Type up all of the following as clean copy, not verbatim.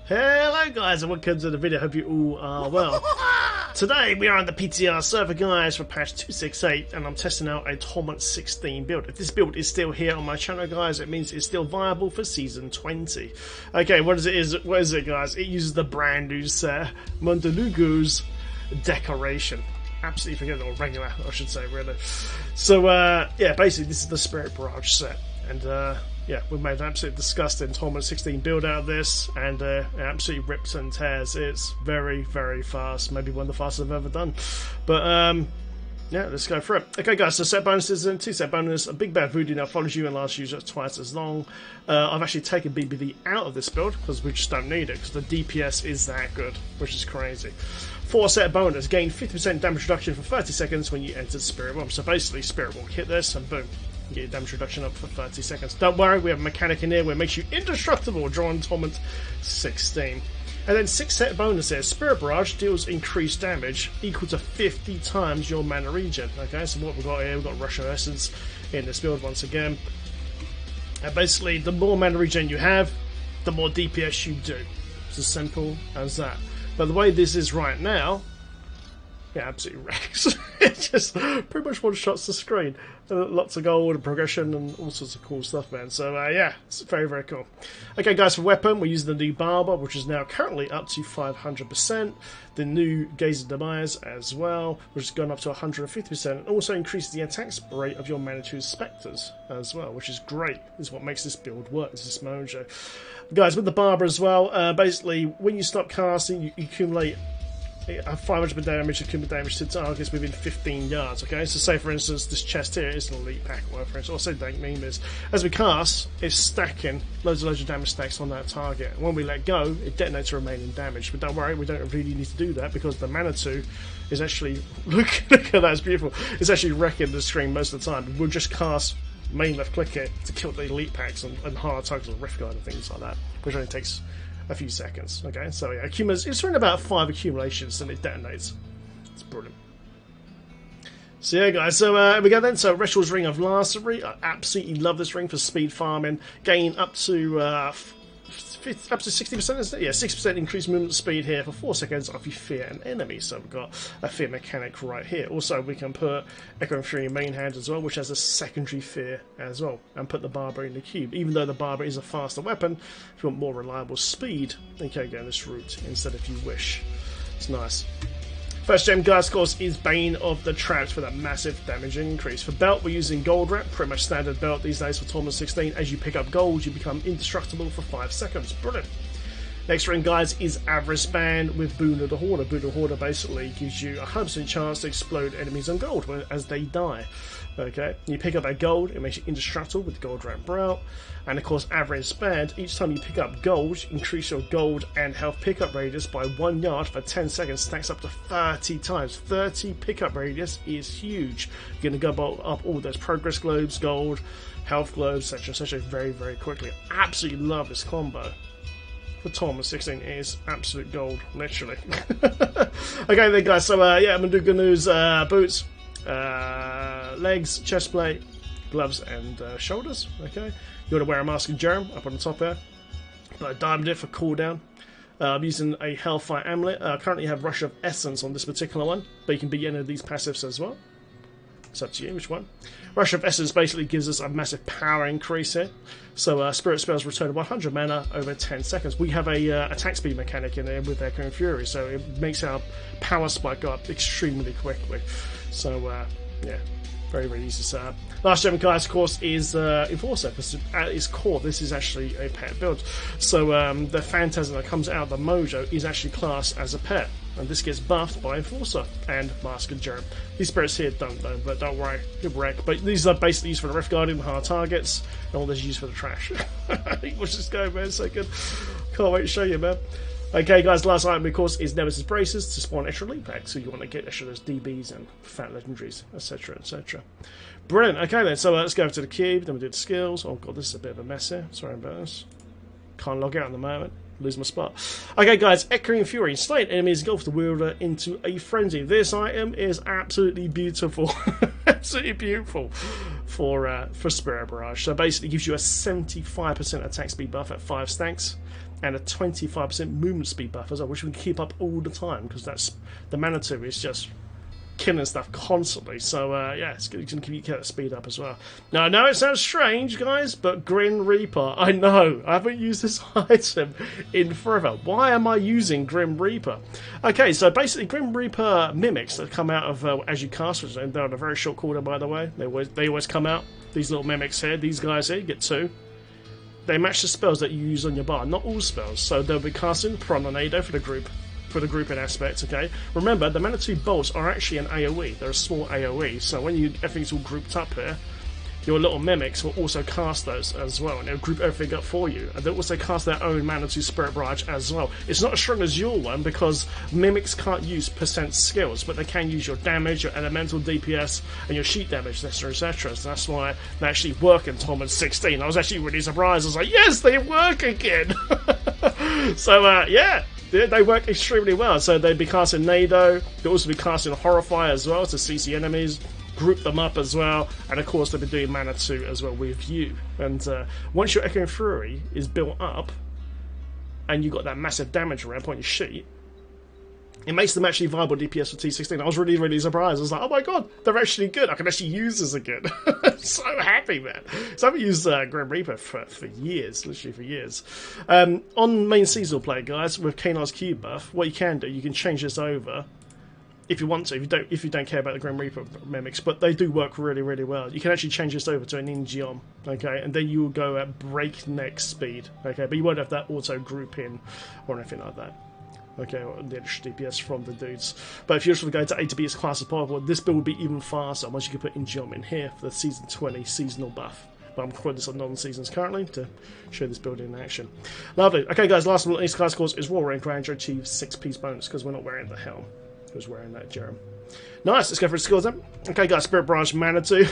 Hello guys and welcome to the video, hope you all are well. Today we are on the PTR server guys for patch 268 and I'm testing out a Torment 16 build. If this build is still here on my channel guys, it means it's still viable for season 20. Okay, what is it guys? It uses the brand new set, Mundunugu's Decoration. Absolutely forget it, or Regular I should say really. So yeah, basically this is the Spirit Barrage set and yeah, we've made an absolutely disgusting Torment 16 build out of this, and it absolutely rips and tears. It's very, very fast. Maybe one of the fastest I've ever done. But, yeah, let's go for it. Okay, guys, so set bonuses and 2 set bonus. A Big Bad Voodoo now follows you and lasts you just twice as long. I've actually taken BBD out of this build because we just don't need it, because the DPS is that good, which is crazy. 4 set bonus. Gain 50% damage reduction for 30 seconds when you enter Spirit Bomb. So basically, Spirit Bomb, hit this, and boom. Get your damage reduction up for 30 seconds. Don't worry, we have a mechanic in here where it makes you indestructible. Draw on Torment 16. And then 6 set bonuses. Spirit Barrage deals increased damage equal to 50 times your mana regen. Okay, so what we've got here, we've got Rush of Essence in this build once again. And basically, the more mana regen you have, the more DPS you do. It's as simple as that. But the way this is right now, yeah, absolutely wrecks. It just pretty much one-shots the screen. Lots of gold and progression and all sorts of cool stuff, man. So, yeah, it's very, very cool. Okay, guys, for weapon, we're using the new Barber, which is now currently up to 500%. The new Gaze of Demise as well, which has gone up to 150%. And also increased the attack rate of your Manitou Spectres as well, which is great. This is what makes this build work, this is mojo. Guys, with the Barber as well, basically, when you stop casting, you accumulate 500 damage, accumulate damage to targets within 15 yards. Okay, so say for instance this chest here is an elite pack or whatever, or say don't mean this. As we cast, it's stacking loads of damage stacks on that target. And when we let go, it detonates the remaining damage. But don't worry, we don't really need to do that because the Manitou is actually look at that, it's beautiful. It's actually wrecking the screen most of the time. We'll just cast main left click it to kill the elite packs and hard targets like Rift Guard and things like that, which only takes a few seconds. Okay, so yeah, it's around about 5 accumulations and it detonates. It's brilliant. So yeah, guys, so here we go then. So Ritual's Ring of Lacery. I absolutely love this ring for speed farming. Gain up to 60%, isn't it? Yeah, 6% increased movement speed here for 4 seconds if you fear an enemy. So we've got a fear mechanic right here. Also, we can put Echo Fury in main hand as well, which has a secondary fear as well, and put the Barber in the cube. Even though the Barber is a faster weapon, if you want more reliable speed, then you can go this route instead if you wish. It's nice. First gem, guys, of course, is Bane of the Traps for that massive damage increase. For belt, we're using Gold Wrap, pretty much standard belt these days for Torment 16. As you pick up gold, you become indestructible for 5 seconds. Brilliant. Next ring, guys, is Avarice Band with Boon of the Hoarder. Boon of the Hoarder basically gives you a 100% chance to explode enemies on gold as they die. Okay, you pick up that gold, it makes you indestructible with the Gold Wrap route. And of course, Avarice Band, each time you pick up gold, increase your gold and health pickup radius by 1 yard for 10 seconds, stacks up to 30 times. 30 pickup radius is huge. You're going to go up all those progress globes, gold, health globes, etc., very, very quickly. Absolutely love this combo. For Torment 16 is absolute gold, literally. Okay then, guys, so yeah, Mundunugu's boots, legs, chest plate, gloves and shoulders. Okay, you want to wear a mask and germ up on the top there. But I diamond it for cooldown. I'm using a Hellfire Amulet. I currently have Rush of Essence on this particular one, but you can beat any of these passives as well. It's up to you which one. Rush of Essence basically gives us a massive power increase here. So Spirit Spells return 100 mana over 10 seconds. We have a attack speed mechanic in there with Echo Fury, so it makes our power spike go up extremely quickly. So yeah, very, very easy to set up. Last gem, guys, of course, is Enforcer. At its core, this is actually a pet build. So the Phantasm that comes out of the Mojo is actually classed as a pet. And this gets buffed by Enforcer and Mask and Germ. These spirits here don't though, but don't worry, good wreck. But these are basically used for the Rift Guardian, hard targets, and all this is used for the trash. Watch this go, man, so good. Can't wait to show you, man. Okay, guys, last item, of course, is Nemesis Braces to spawn extra elite packs, so you want to get extra those DBs and fat legendaries, etc., etc. Brilliant. Okay, then, so let's go over to the cube, then we do the skills. Oh, God, this is a bit of a mess here. Sorry about this. Can't log out at the moment. Lose my spot. Okay, guys, Echoing Fury. Slaying enemies, engulf the wielder into a frenzy. This item is absolutely beautiful. Absolutely beautiful for Spirit Barrage. So basically, it gives you a 75% attack speed buff at 5 stacks. and a 25% movement speed buff as well, which we can keep up all the time because that's the Manitou is just killing stuff constantly. So yeah, it's going to keep that speed up as well. Now I know it sounds strange, guys, but Grim Reaper, I know I haven't used this item in forever. Why am I using Grim Reaper? Okay, so basically Grim Reaper mimics that come out of as you cast, and they're on a very short cooldown, by the way. They always come out. These little mimics here, these guys here, you get 2. They match the spells that you use on your bar, not all spells. So they'll be casting Prononado for the grouping aspect, okay? Remember, the Manitou bolts are actually an AoE. They're a small AoE, so when everything's all grouped up here, your little mimics will also cast those as well, and they'll group everything up for you. And they'll also cast their own Manitou Spirit Barrage as well. It's not as strong as your one, because mimics can't use percent skills, but they can use your damage, your elemental DPS, and your sheet damage, etc, etc. So that's why they actually work in Torment 16. I was actually really surprised. I was like, yes, they work again! So, yeah. They work extremely well. So they'd be casting Nado, they'll also be casting Horrify as well to CC enemies, group them up as well, and of course they'll be doing Manitou as well with you. And once your Echoing Fury is built up, and you've got that massive damage ramp on your sheet, it makes them actually viable DPS for T16. I was really, really surprised. I was like, oh my god, they're actually good. I can actually use this again. I'm so happy, man. So I've used Grim Reaper for years, literally for years. On main seasonal play, guys, with Kanar's Cube buff, what you can do, you can change this over if you want to, if you don't care about the Grim Reaper mimics, but they do work really, really well. You can actually change this over to an Ingeom, okay, and then you will go at breakneck speed, okay, but you won't have that auto group in or anything like that. Okay, or the extra DPS from the dudes. But if you're just going to A to B as class as possible, this build will be even faster once you can put Ingeom in here for the Season 20 seasonal buff. But I'm recording this on non-seasons currently to show this build in action. Lovely. Okay, guys, last but not least, class course is War Rank Ranger achieves 6-piece bonus because we're not wearing the helm. Who's wearing that, Jerem? Nice, let's go for the skills then. Okay, guys, Spirit Barrage Manitou.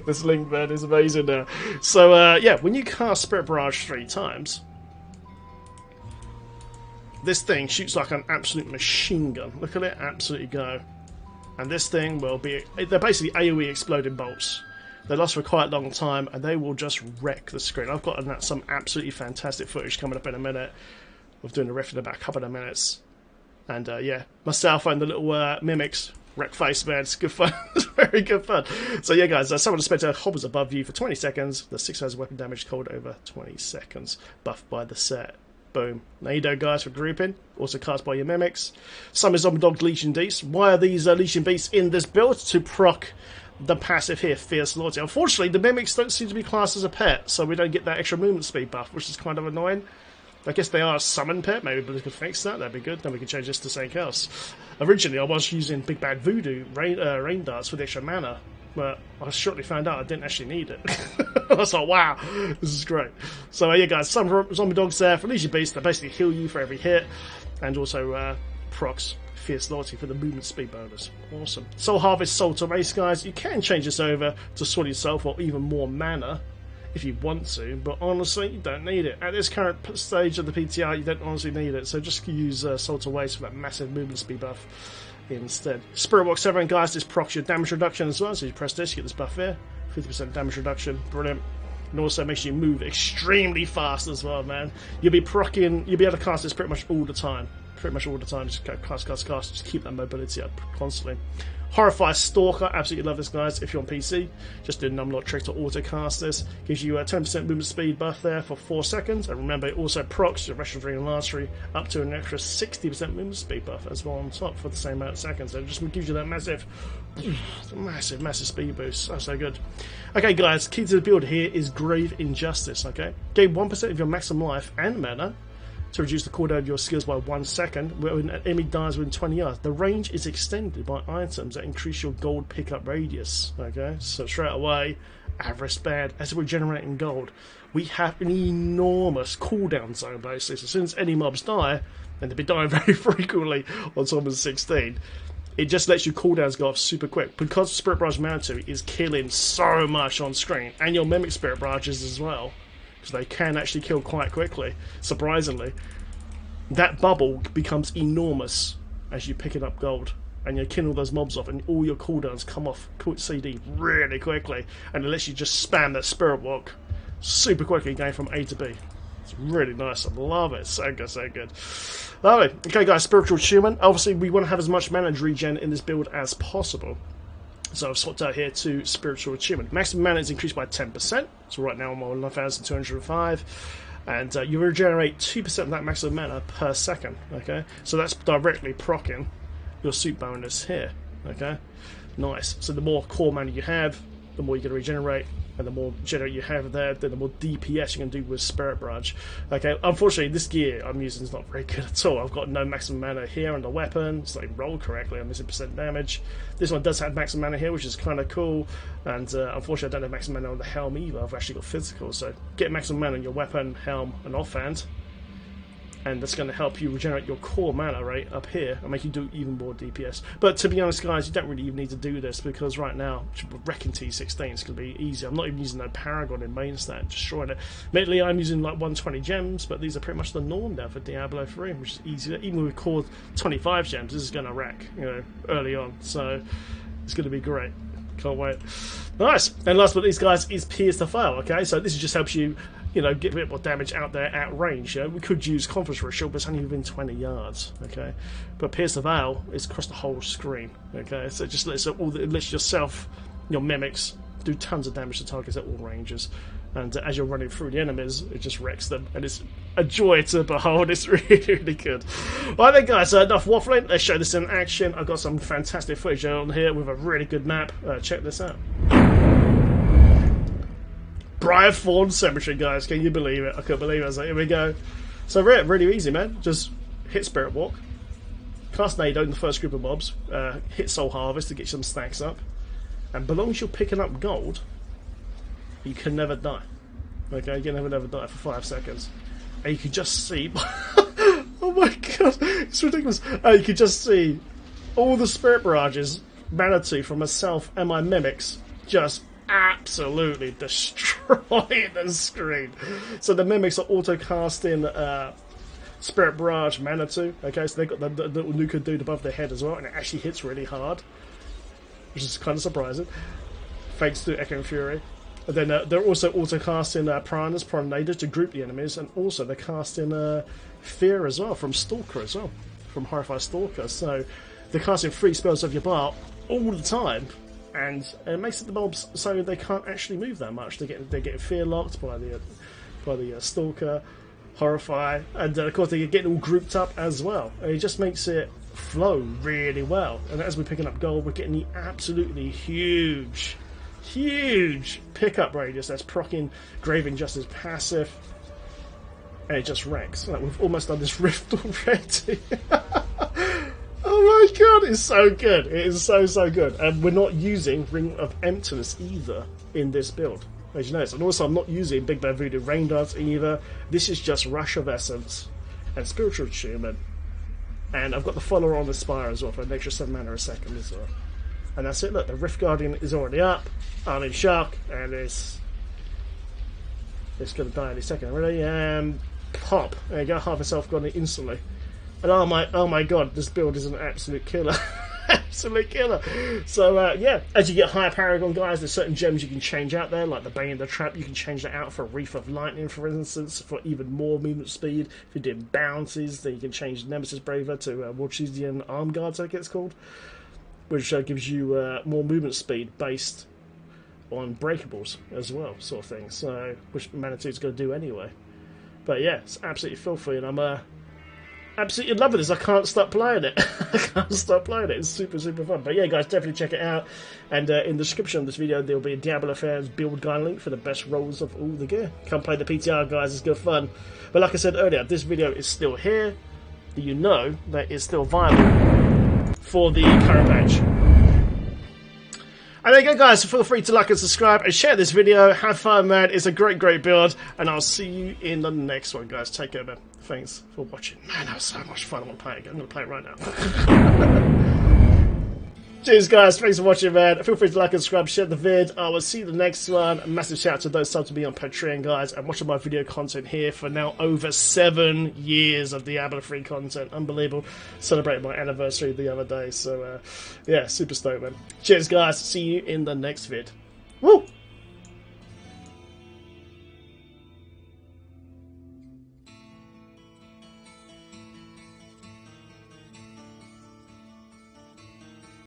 This link, man, is amazing now. So, yeah, when you cast Spirit Barrage 3 times, this thing shoots like an absolute machine gun. Look at it absolutely go. And this thing will be... They're basically AoE exploding bolts. They last for quite a long time, and they will just wreck the screen. I've got some absolutely fantastic footage coming up in a minute of doing the riff in about a couple of minutes. And, yeah, myself and the little mimics wreck face, man. It's good fun. It's very good fun. So, yeah, guys, someone to spectre hovers above you for 20 seconds. The 6 has weapon damage cold over 20 seconds. Buffed by the set. Boom. Nado, guys, for grouping. Also cast by your mimics. Summon Zombie Dog Legion Beasts. Why are these Legion Beasts in this build? To proc the passive here, Fierce Loyalty. Unfortunately, the mimics don't seem to be classed as a pet, so we don't get that extra movement speed buff, which is kind of annoying. I guess they are a summon pet. Maybe we could fix that. That'd be good. Then we can change this to something else. Originally, I was using Big Bad Voodoo rain darts for the extra mana, but I shortly found out I didn't actually need it. I was like, wow, this is great. So yeah, guys, some zombie dogs there for Legion Beasts. They basically heal you for every hit, and also procs Fierce Loyalty for the movement speed bonus. Awesome. Soul Harvest, Soul to Race, guys. You can change this over to Soul Yourself or even more mana if you want to, but honestly, you don't need it. At this current stage of the PTR, you don't honestly need it, so just use Soul to Waste for that massive movement speed buff instead. Spirit Walk 7, guys, this procs your damage reduction as well, so you press this, you get this buff here, 50% damage reduction, brilliant. And also makes you move extremely fast as well, man. You'll be proccing, you'll be able to cast this pretty much all the time. Pretty much all the time, just cast, just keep that mobility up constantly. Horrify Stalker, absolutely love this, guys. If you're on PC, just do a numlock trick to auto cast this. Gives you a 10% movement speed buff there for 4 seconds. And remember, it also procs your Restoration and Mastery up to an extra 60% movement speed buff as well on top for the same amount of seconds. So it just gives you that massive speed boost. So good. Okay, guys, key to the build here is Grave Injustice, okay? Gain 1% of your maximum life and mana to reduce the cooldown of your skills by 1 second when an enemy dies within 20 yards. The range is extended by items that increase your gold pickup radius. Okay, so straight away, average bad. As we're generating gold, we have an enormous cooldown zone basically. So as soon as any mobs die, and they've been dying very frequently on Torment 16, it just lets your cooldowns go off super quick. Because Spirit Barrage Manitou is killing so much on screen, and your Mimic Spirit Barrages as well, because they can actually kill quite quickly, surprisingly. That bubble becomes enormous as you're picking up gold, and you're killing all those mobs off, and all your cooldowns come off CD really quickly, and it lets you just spam that Spirit Walk super quickly, going from A to B. It's really nice. I love it. So good, so good. Lovely. Okay, guys, Spiritual Attunement. Obviously, we want to have as much mana regen in this build as possible. So I've swapped out here to Spiritual Attunement. Maximum mana is increased by 10%. So right now I'm on 9,205. And you regenerate 2% of that maximum mana per second. Okay, so that's directly proccing your suit bonus here. Okay, nice. So the more core mana you have, the more you're going to regenerate, and the more generate you have there, then the more DPS you can do with Spirit Barrage. Okay, unfortunately this gear I'm using is not very good at all. I've got no maximum mana here on the weapon, it's not even rolled correctly, I'm missing percent damage. This one does have maximum mana here, which is kind of cool, and unfortunately I don't have maximum mana on the helm either. I've actually got physical, so get maximum mana on your weapon, helm, and offhand. And that's going to help you regenerate your core mana rate up here and make you do even more DPS. But to be honest, guys, you don't really even need to do this because right now, wrecking T16 is going to be easy. I'm not even using no Paragon in main stat, destroying it. Admittedly, I'm using like 120 gems, but these are pretty much the norm now for Diablo 3, which is easier. Even with core 25 gems, this is going to wreck, you know, early on. So it's going to be great. Can't wait. Nice. And last but not least, guys, is Pierce the Foe. Okay, so this just helps you, you know, get a bit more damage out there at range. You know, we could use Conference for a shield, but it's only within 20 yards. Okay, but Pierce the Veil is across the whole screen. Okay, so it just lets yourself, your mimics, do tons of damage to targets at all ranges. And as you're running through the enemies, it just wrecks them, and it's a joy to behold. It's really, really good. Right then, guys, enough waffling. Let's show this in action. I've got some fantastic footage on here with a really good map. Check this out. Briarthorn Cemetery, guys. Can you believe it? I couldn't believe it. I was like, here we go. So really easy, man. Just hit Spirit Walk, cast Nado in the first group of mobs, hit Soul Harvest to get some stacks up, and as long as you're picking up gold, you can never die. Okay, you can never die for 5 seconds. And you can just see... oh my god, it's ridiculous. You can just see all the Spirit Barrages, Manitou from myself and my mimics, just absolutely destroying the screen. So the mimics are auto-casting Spirit Barrage Manitou. Okay, so they've got the little nuka dude above their head as well, and it actually hits really hard, which is kind of surprising, thanks to Echo and Fury. And then they're also auto-casting Piranhas, Piranhadas to group the enemies, and also they're casting Fear as well, from Stalker as well, from Horrify Stalker. So they're casting 3 spells of your bar all the time, and it makes it the mobs so they can't actually move that much. They're getting fear locked by the Stalker, Horrify, and of course they're getting all grouped up as well. And it just makes it flow really well. And as we're picking up gold, we're getting the absolutely huge pickup radius that's proccing Grave Injustice passive, and it just wrecks. Like, we've almost done this rift already. Oh my god, it's so good. It is so good. And we're not using Ring of Emptiness either in this build, as you notice. And also I'm not using Big Bad Voodoo Rain Dance either. This is just Rush of Essence and Spiritual Attunement. And I've got the follower on the Spire as well for an extra 7 mana a second as well. And that's it. Look, the Rift Guardian is already up. I'm in shock, and it's going to die any second. Ready? And pop. There you go. Half itself gone instantly. And oh my god, this build is an absolute killer. Absolute killer. So yeah, as you get higher Paragon, guys, there's certain gems you can change out there, like the Bane of the Trap. You can change that out for a Reef of Lightning, for instance, for even more movement speed. If you did bounces, then you can change Nemesis Braver to Warchidian Arm Guards, I think it's called, which gives you more movement speed based on breakables as well, sort of thing. So, which Manitou's going to do anyway. But yeah, it's absolutely filthy, and I'm absolutely loving this. I can't stop playing it. I can't stop playing it. It's super fun. But yeah, guys, definitely check it out. And in the description of this video, there'll be a Diablo fans build guide link for the best rolls of all the gear. Come play the PTR, guys. It's good fun. But like I said earlier, this video is still here. You know that it's still viable for the current patch. And there you go, guys. Feel free to like and subscribe and share this video. Have fun, man. It's a great build. And I'll see you in the next one, guys. Take care, man. Thanks for watching. Man, that was so much fun. I want to play it again. I'm going to play it right now. Cheers, guys. Thanks for watching, man. Feel free to like and subscribe, share the vid. I will see you in the next one. A massive shout out to those subs to me on Patreon, guys, and watching my video content here for now over 7 years of Diablo 3 content. Unbelievable. Celebrated my anniversary the other day. So, yeah, super stoked, man. Cheers, guys. See you in the next vid. Woo!